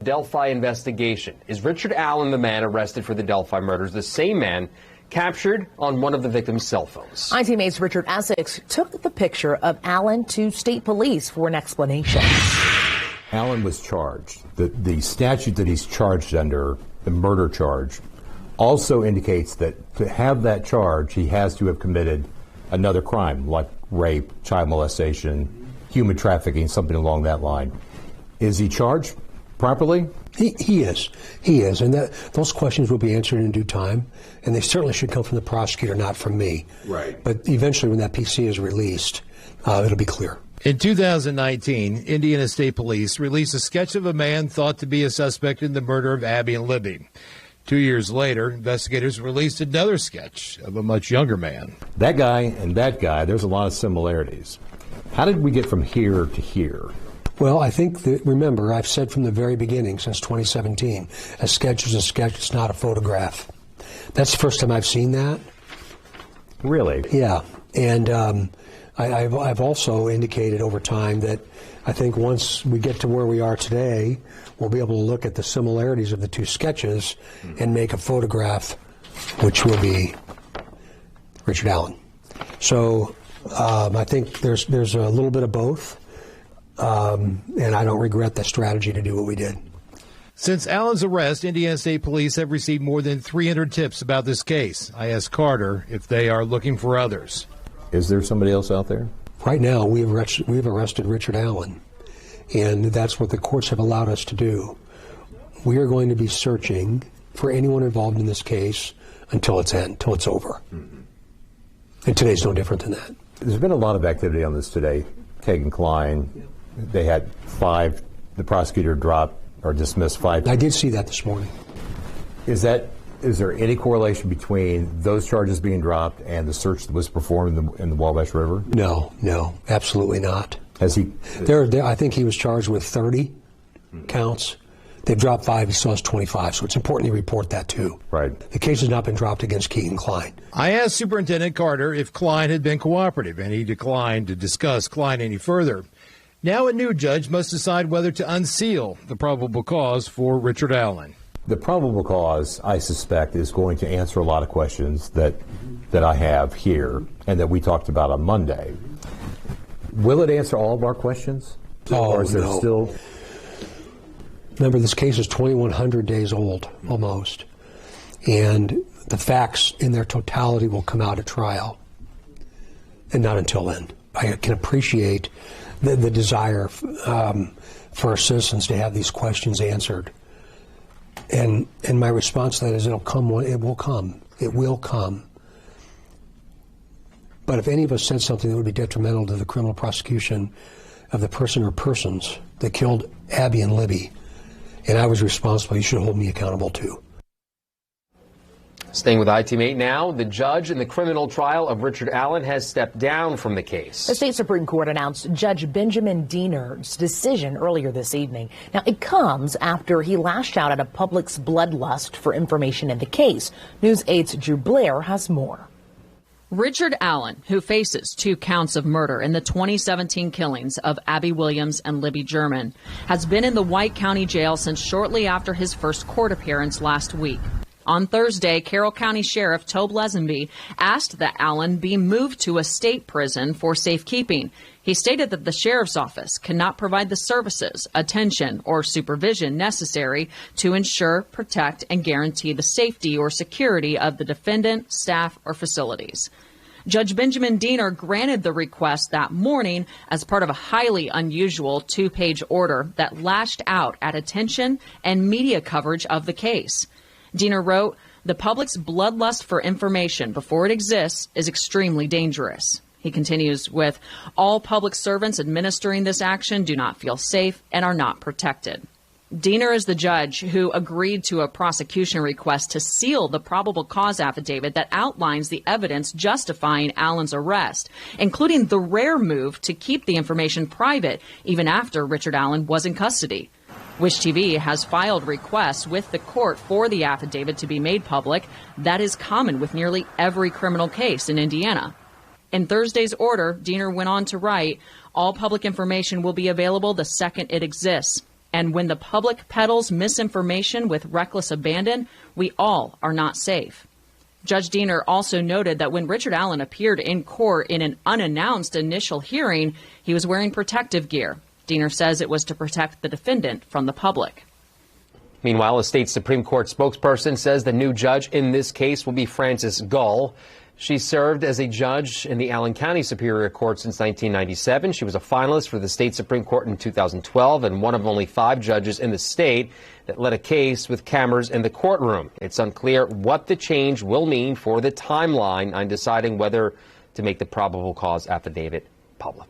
Delphi investigation. Is Richard Allen, the man arrested for the Delphi murders, the same man captured on one of the victim's cell phones? ITMA's Richard Essex took the picture of Allen to state police for an explanation. Allen was charged. The statute that he's charged under, the murder charge, also indicates that to have that charge, he has to have committed another crime, like rape, child molestation, human trafficking, something along that line. Is he charged properly? He is, and those questions will be answered in due time, and they certainly should come from the prosecutor, not from me. Right. But eventually, when that PC is released, it'll be clear. In 2019, Indiana State Police released a sketch of a man thought to be a suspect in the murder of Abby and Libby. 2 years later, investigators released another sketch of a much younger man. That guy and that guy, there's a lot of similarities. How did we get from here to here? Well, I think that, remember, I've said from the very beginning, since 2017, a sketch is a sketch, it's not a photograph. That's the first time I've seen that. Really? Yeah. And I've also indicated over time that I think once we get to where we are today, we'll be able to look at the similarities of the two sketches and make a photograph, which will be Richard Allen. So I think there's a little bit of both, and I don't regret the strategy to do what we did. Since Allen's arrest, Indiana State Police have received more than 300 tips about this case. I asked Carter if they are looking for others. Is there somebody else out there? Right now, we've arrested Richard Allen, and that's what the courts have allowed us to do. We are going to be searching for anyone involved in this case until it's over. Mm-hmm. And today's no different than that. There's been a lot of activity on this today. Kagan Klein, they had 5. The prosecutor dropped or dismissed 5. I did see that this morning. Is there any correlation between those charges being dropped and the search that was performed in the Wabash River? No, absolutely not. Has he? I think he was charged with 30 counts. They've dropped 5. He still has 25. So it's important you report that too. Right. The case has not been dropped against Keegan Klein. I asked Superintendent Carter if Klein had been cooperative, and he declined to discuss Klein any further. Now a new judge must decide whether to unseal the probable cause for Richard Allen. The probable cause, I suspect, is going to answer a lot of questions that I have here and that we talked about on Monday. Will it answer all of our questions? Or is there still... Remember, this case is 2,100 days old, almost. And the facts in their totality will come out at trial. And not until then. I can appreciate the desire for our citizens to have these questions answered. And my response to that is it will come. It will come. But if any of us said something that would be detrimental to the criminal prosecution of the person or persons that killed Abby and Libby, and I was responsible, you should hold me accountable too. Staying with ITM8 now, the judge in the criminal trial of Richard Allen has stepped down from the case. The state Supreme Court announced Judge Benjamin Diener's decision earlier this evening. Now, it comes after he lashed out at a public's bloodlust for information in the case. News 8's Drew Blair has more. Richard Allen, who faces 2 counts of murder in the 2017 killings of Abby Williams and Libby German, has been in the White County Jail since shortly after his first court appearance last week. On Thursday, Carroll County Sheriff Tobe Lesenby asked that Allen be moved to a state prison for safekeeping. He stated that the sheriff's office cannot provide the services, attention, or supervision necessary to ensure, protect, and guarantee the safety or security of the defendant, staff, or facilities. Judge Benjamin Diener granted the request that morning as part of a highly unusual 2-page order that lashed out at attention and media coverage of the case. Diener wrote, "The public's bloodlust for information before it exists is extremely dangerous." He continues with, "All public servants administering this action do not feel safe and are not protected." Diener is the judge who agreed to a prosecution request to seal the probable cause affidavit that outlines the evidence justifying Allen's arrest, including the rare move to keep the information private even after Richard Allen was in custody. Wish TV has filed requests with the court for the affidavit to be made public. That is common with nearly every criminal case in Indiana. In Thursday's order, Diener went on to write, "All public information will be available the second it exists." And when the public peddles misinformation with reckless abandon, we all are not safe. Judge Diener also noted that when Richard Allen appeared in court in an unannounced initial hearing, he was wearing protective gear. Diener says it was to protect the defendant from the public. Meanwhile, a state Supreme Court spokesperson says the new judge in this case will be Frances Gull. She served as a judge in the Allen County Superior Court since 1997. She was a finalist for the state Supreme Court in 2012 and one of only 5 judges in the state that led a case with cameras in the courtroom. It's unclear what the change will mean for the timeline on deciding whether to make the probable cause affidavit public.